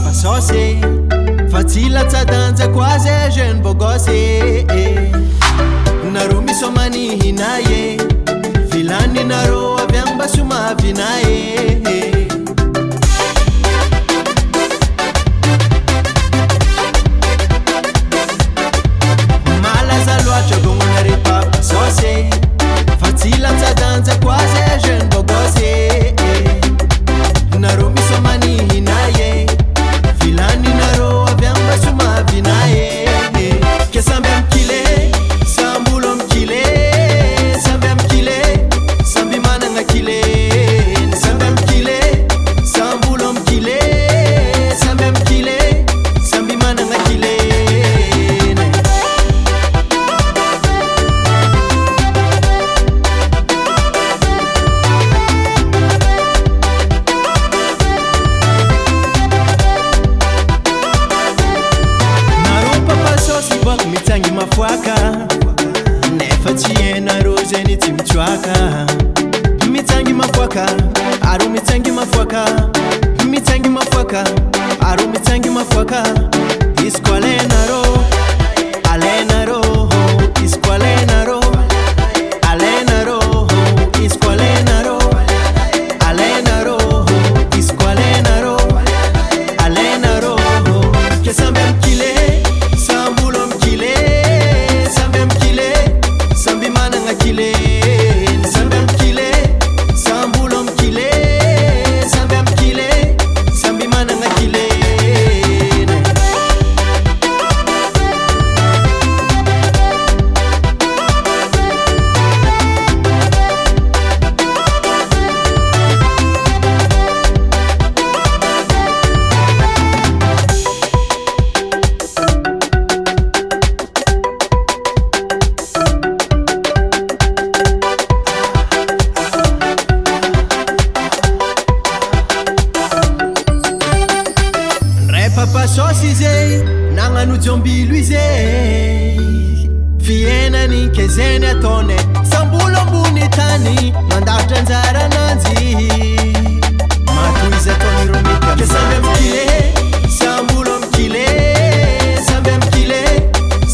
Fasose, facila tsadanjako azy jeune beau gosse. Naro misomany hinaye, vilany naro avy agny mba somavinaye. Malaza loatra gognonare papasose, facila tsadanjako azy jeune beau gosse. Naro misomany hinaye, vilany naro avy agny mba somavinaye. Ke samby amkile, sambolo amkile, samby amkile, samby managna kile. Samby amkile, sambolo amkile, samby amkile, samby managna kile. Mitsangy mafoaka nefa tsy hainareo zany tsy mitsoaka. Mitsangy mafoaka aro mitsangy mafoaka, mitsangy mafoaka aro mitsangy mafoaka. Izy koa alainareo, alainareo, izy koa alainareo, alainareo, izy koa alainareo, alainareo, izy koa alainareo, alainareo. Ke samby amkile, sambolo amkile, samby amkile, samby managna kile. Samby amkile, sambolo amkile, samby amkile, samby managna kile. Papa sosy zay nagnano jombilo izay, fiainany ke zany ataony sambolo ambony tany mandavitra anjara ananjy. Matoy izy ataony romika ke samby amkile, sambolo amkile, samby amkile,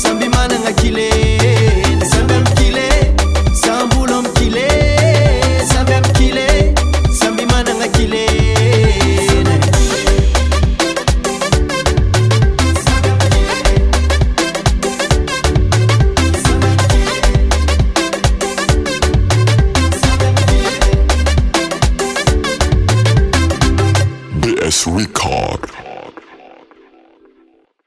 samby managna kile. Samby amkile, sambolo amkile, samby amkile, samby managna kile. BS Record.